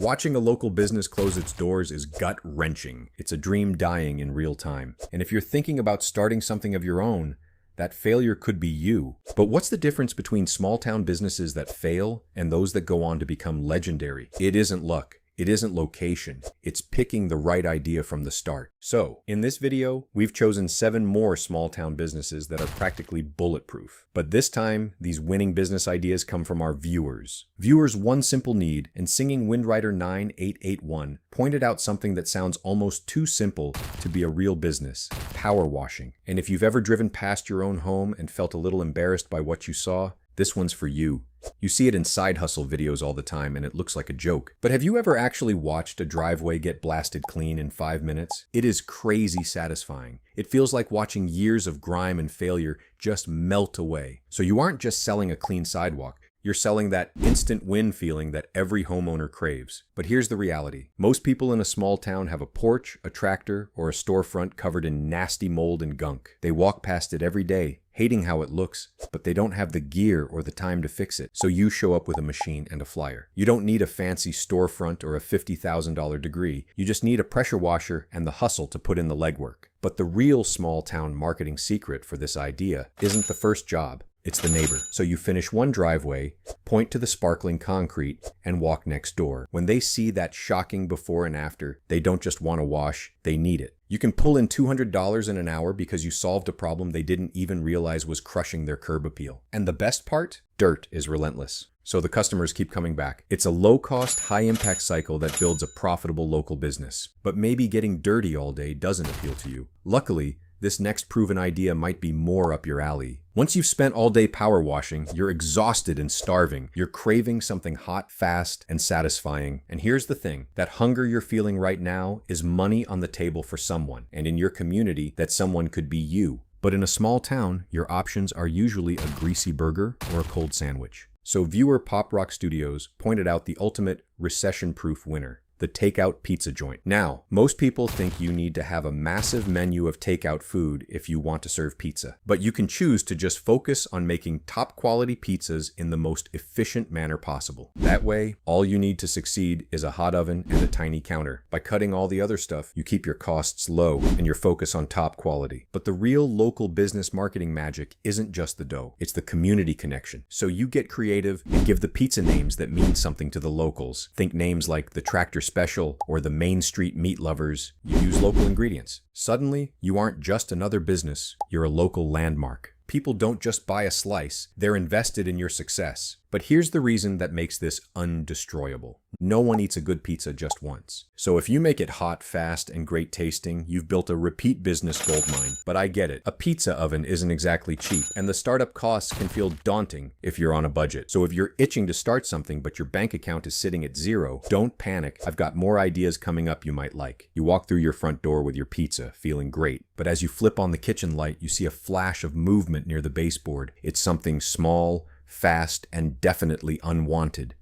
Watching a local business close its doors is gut-wrenching. It's a dream dying in real time. And if you're thinking about starting something of your own, that failure could be you. But what's the difference between small-town businesses that fail and those that go on to become legendary? It isn't luck. It isn't location. It's picking the right idea from the start. So, in this video, we've chosen 7 more small-town businesses that are practically bulletproof. But this time, these winning business ideas come from our viewers. Viewers' one simple need, and Singing Windrider 9881 pointed out something that sounds almost too simple to be a real business: power washing. And if you've ever driven past your own home and felt a little embarrassed by what you saw, this one's for you. You see it in side hustle videos all the time and it looks like a joke. But have you ever actually watched a driveway get blasted clean in 5 minutes? It is crazy satisfying. It feels like watching years of grime and failure just melt away. So you aren't just selling a clean sidewalk. You're selling that instant win feeling that every homeowner craves. But here's the reality. Most people in a small town have a porch, a tractor, or a storefront covered in nasty mold and gunk. They walk past it every day, hating how it looks, but they don't have the gear or the time to fix it. So you show up with a machine and a flyer. You don't need a fancy storefront or a $50,000 degree. You just need a pressure washer and the hustle to put in the legwork. But the real small town marketing secret for this idea isn't the first job. It's the neighbor. So you finish one driveway, point to the sparkling concrete, and walk next door. When they see that shocking before and after, they don't just want to wash, they need it. You can pull in $200 in an hour because you solved a problem they didn't even realize was crushing their curb appeal. And the best part? Dirt is relentless. So the customers keep coming back. It's a low-cost, high-impact cycle that builds a profitable local business. But maybe getting dirty all day doesn't appeal to you. Luckily, this next proven idea might be more up your alley. Once you've spent all day power washing, you're exhausted and starving. You're craving something hot, fast, and satisfying. And here's the thing. That hunger you're feeling right now is money on the table for someone. And in your community, that someone could be you. But in a small town, your options are usually a greasy burger or a cold sandwich. So viewer Pop Rock Studios pointed out the ultimate recession-proof winner: the takeout pizza joint. Now, most people think you need to have a massive menu of takeout food if you want to serve pizza. But you can choose to just focus on making top quality pizzas in the most efficient manner possible. That way, all you need to succeed is a hot oven and a tiny counter. By cutting all the other stuff, you keep your costs low and your focus on top quality. But the real local business marketing magic isn't just the dough, it's the community connection. So you get creative and give the pizza names that mean something to the locals. Think names like the Tractor Special or the Main Street Meat Lovers. You use local ingredients. Suddenly, you aren't just another business, you're a local landmark. People don't just buy a slice, they're invested in your success. But here's the reason that makes this undestroyable. No one eats a good pizza just once. So if you make it hot, fast, and great tasting, you've built a repeat business goldmine. But I get it. A pizza oven isn't exactly cheap, and the startup costs can feel daunting if you're on a budget. So if you're itching to start something but your bank account is sitting at zero, don't panic. I've got more ideas coming up you might like. You walk through your front door with your pizza, feeling great. But as you flip on the kitchen light, you see a flash of movement near the baseboard. It's something small, fast, and definitely unwanted.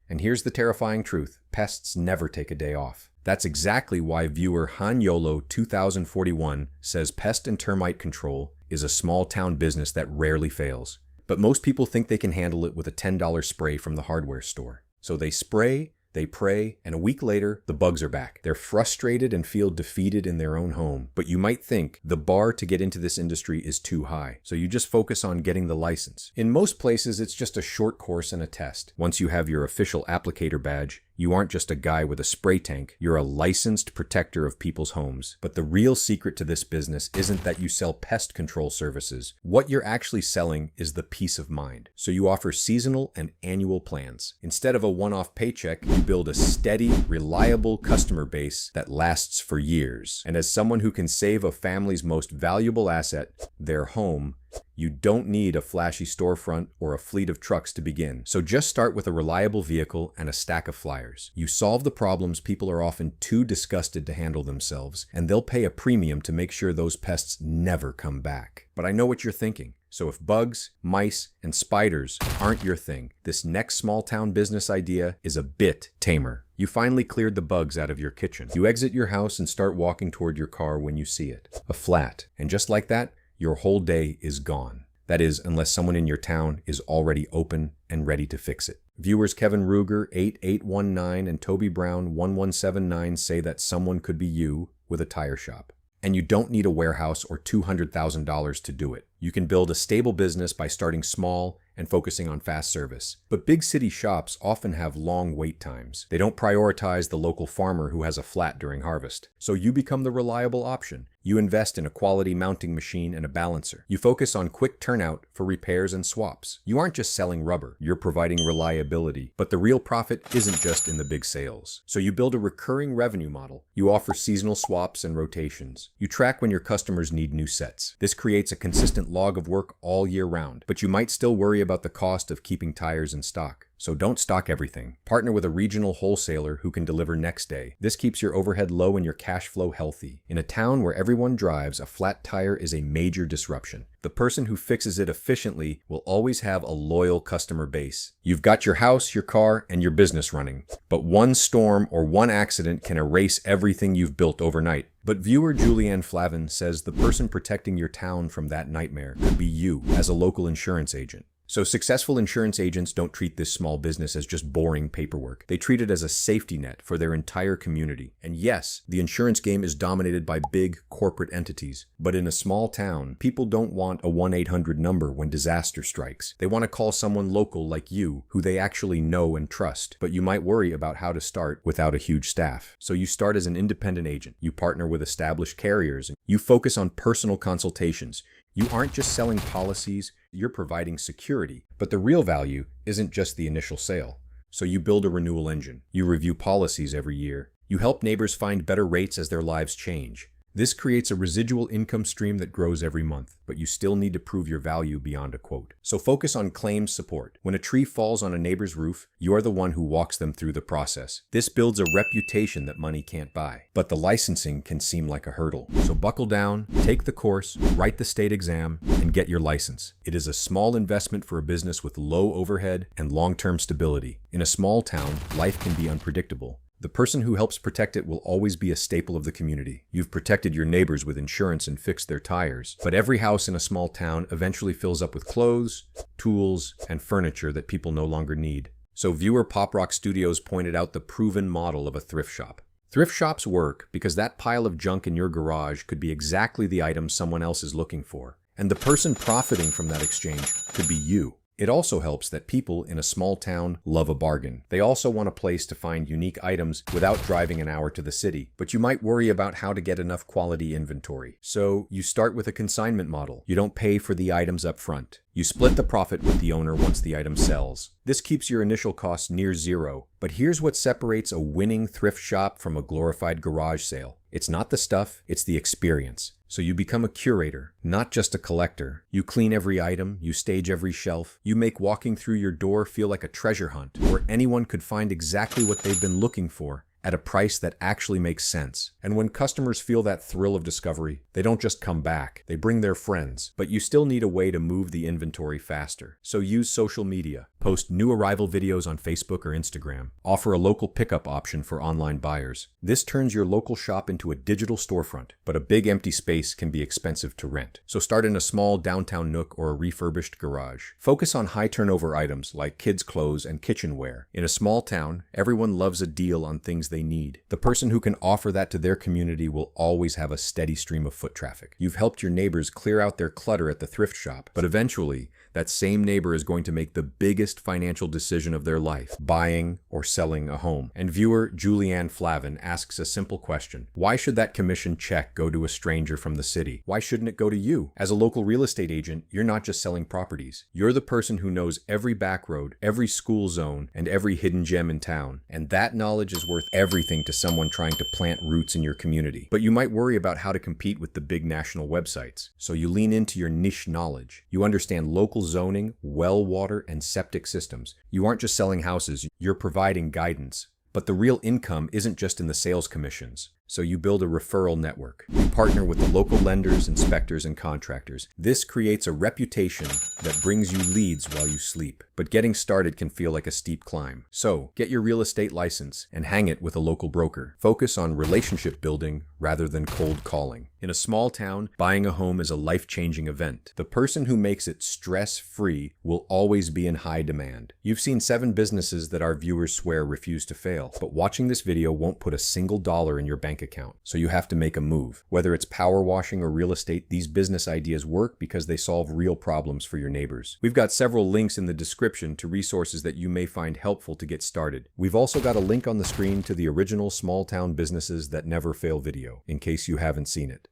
And here's the terrifying truth. Pests never take a day off. That's exactly why viewer Hanyolo 2041 says pest and termite control is a small town business that rarely fails. But most people think they can handle it with a $10 spray from the hardware store. So they spray, they pray, and a week later, the bugs are back. They're frustrated and feel defeated in their own home. But you might think the bar to get into this industry is too high, so you just focus on getting the license. In most places, it's just a short course and a test. Once you have your official applicator badge, you aren't just a guy with a spray tank, you're a licensed protector of people's homes. But the real secret to this business isn't that you sell pest control services. What you're actually selling is the peace of mind. So you offer seasonal and annual plans. Instead of a one-off paycheck, you build a steady, reliable customer base that lasts for years. And as someone who can save a family's most valuable asset, their home, you don't need a flashy storefront or a fleet of trucks to begin. So just start with a reliable vehicle and a stack of flyers. You solve the problems people are often too disgusted to handle themselves, and they'll pay a premium to make sure those pests never come back. But I know what you're thinking. So if bugs, mice, and spiders aren't your thing, this next small town business idea is a bit tamer. You finally cleared the bugs out of your kitchen. You exit your house and start walking toward your car when you see it. A flat. And just like that, your whole day is gone. That is, unless someone in your town is already open and ready to fix it. Viewers Kevin Ruger 8819 and Toby Brown 1179 say that someone could be you with a tire shop. And you don't need a warehouse or $200,000 to do it. You can build a stable business by starting small and focusing on fast service. But big city shops often have long wait times. They don't prioritize the local farmer who has a flat during harvest. So you become the reliable option. You invest in a quality mounting machine and a balancer. You focus on quick turnout for repairs and swaps. You aren't just selling rubber, you're providing reliability. But the real profit isn't just in the big sales. So you build a recurring revenue model. You offer seasonal swaps and rotations. You track when your customers need new sets. This creates a consistent log of work all year round. But you might still worry about the cost of keeping tires in stock. So don't stock everything. Partner with a regional wholesaler who can deliver next day. This keeps your overhead low and your cash flow healthy. In a town where everyone drives, a flat tire is a major disruption. The person who fixes it efficiently will always have a loyal customer base. You've got your house, your car, and your business running. But one storm or one accident can erase everything you've built overnight. But viewer Julianne Flavin says the person protecting your town from that nightmare could be you as a local insurance agent. So successful insurance agents don't treat this small business as just boring paperwork. They treat it as a safety net for their entire community. And yes, the insurance game is dominated by big corporate entities. But in a small town, people don't want a 1-800 number when disaster strikes. They want to call someone local like you, who they actually know and trust. But you might worry about how to start without a huge staff. So you start as an independent agent. You partner with established carriers. And you focus on personal consultations. You aren't just selling policies, you're providing security. But the real value isn't just the initial sale. So you build a renewal engine. You review policies every year. You help neighbors find better rates as their lives change. This creates a residual income stream that grows every month, but you still need to prove your value beyond a quote. So focus on claims support. When a tree falls on a neighbor's roof, you are the one who walks them through the process. This builds a reputation that money can't buy, but the licensing can seem like a hurdle. So buckle down, take the course, write the state exam, and get your license. It is a small investment for a business with low overhead and long-term stability. In a small town, life can be unpredictable. The person who helps protect it will always be a staple of the community. You've protected your neighbors with insurance and fixed their tires. But every house in a small town eventually fills up with clothes, tools, and furniture that people no longer need. So viewer Pop Rock Studios pointed out the proven model of a thrift shop. Thrift shops work because that pile of junk in your garage could be exactly the item someone else is looking for. And the person profiting from that exchange could be you. It also helps that people in a small town love a bargain. They also want a place to find unique items without driving an hour to the city. But you might worry about how to get enough quality inventory. So you start with a consignment model. You don't pay for the items up front. You split the profit with the owner once the item sells. This keeps your initial costs near zero. But here's what separates a winning thrift shop from a glorified garage sale. It's not the stuff, it's the experience. So you become a curator, not just a collector. You clean every item, you stage every shelf. You make walking through your door feel like a treasure hunt, where anyone could find exactly what they've been looking for at a price that actually makes sense. And when customers feel that thrill of discovery, they don't just come back, they bring their friends. But you still need a way to move the inventory faster. So use social media. Post new arrival videos on Facebook or Instagram. Offer a local pickup option for online buyers. This turns your local shop into a digital storefront, but a big empty space can be expensive to rent. So start in a small downtown nook or a refurbished garage. Focus on high turnover items like kids' clothes and kitchenware. In a small town, everyone loves a deal on things they need. The person who can offer that to their community will always have a steady stream of foot traffic. You've helped your neighbors clear out their clutter at the thrift shop, but eventually, that same neighbor is going to make the biggest financial decision of their life, buying or selling a home. And viewer Julianne Flavin asks a simple question. Why should that commission check go to a stranger from the city? Why shouldn't it go to you? As a local real estate agent, you're not just selling properties. You're the person who knows every back road, every school zone, and every hidden gem in town. And that knowledge is worth everything to someone trying to plant roots in your community. But you might worry about how to compete with the big national websites. So you lean into your niche knowledge. You understand local zoning, well water, and septic systems. You aren't just selling houses, you're providing guidance. But the real income isn't just in the sales commissions. So you build a referral network. You partner with the local lenders, inspectors, and contractors. This creates a reputation that brings you leads while you sleep. But getting started can feel like a steep climb. So, get your real estate license and hang it with a local broker. Focus on relationship building rather than cold calling. In a small town, buying a home is a life-changing event. The person who makes it stress-free will always be in high demand. You've seen 7 businesses that our viewers swear refuse to fail, but watching this video won't put a single dollar in your bank account, so you have to make a move. Whether it's power washing or real estate, these business ideas work because they solve real problems for your neighbors. We've got several links in the description to resources that you may find helpful to get started. We've also got a link on the screen to the original Small Town Businesses That Never Fail video, in case you haven't seen it.